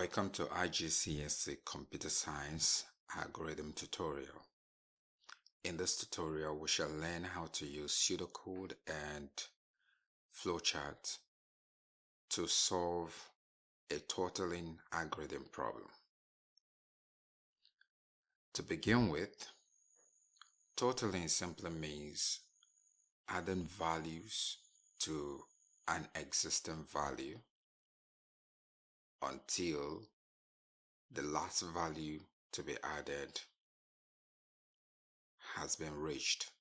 Welcome to IGCSE Computer Science Algorithm Tutorial. In this tutorial, we shall learn how to use pseudocode and flowchart to solve a totaling algorithm problem. To begin with, totaling simply means adding values to an existing value until the last value to be added has been reached.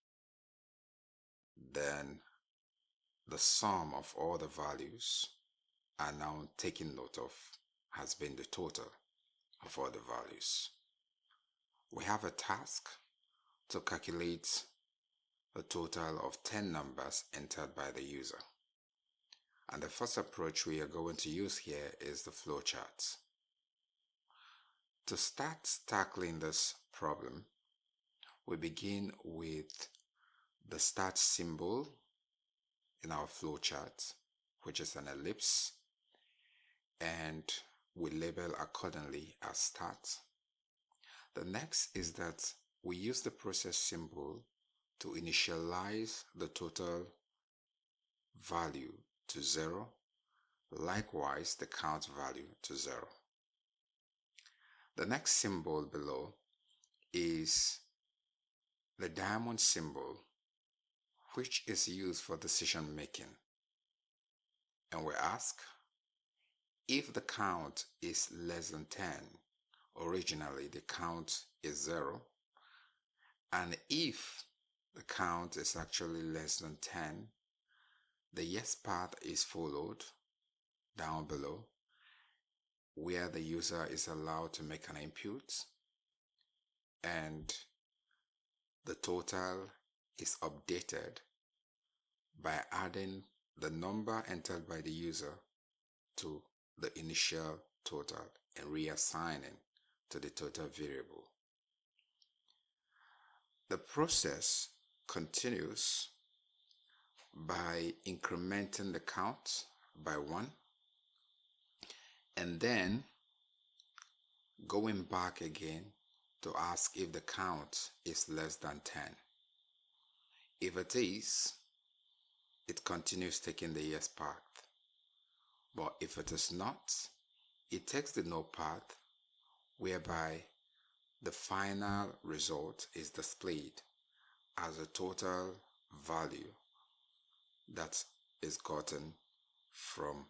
Then the sum of all the values are now taken note of has been the total of all the values. We have a task to calculate a total of 10 numbers entered by the user. And the first approach we are going to use here is the flowchart. To start tackling this problem, we begin with the start symbol in our flowchart, which is an ellipse, and we label accordingly as start. The next is that we use the process symbol to initialize the total value to 0, likewise the count value to 0. The next symbol below is the diamond symbol, which is used for decision making. And we ask if the count is less than 10. Originally the count is 0, and if the count is actually less than 10, the yes path is followed down below, where the user is allowed to make an input and the total is updated by adding the number entered by the user to the initial total and reassigning to the total variable. The process continues by incrementing the count by 1 and then going back again to ask if the count is less than 10. If it is, it continues taking the yes path. But if it is not, it takes the no path, whereby the final result is displayed as a total value that is gotten from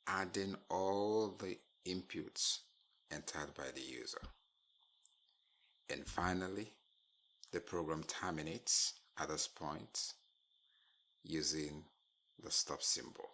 adding all the inputs entered by the user. And finally, the program terminates at this point using the stop symbol.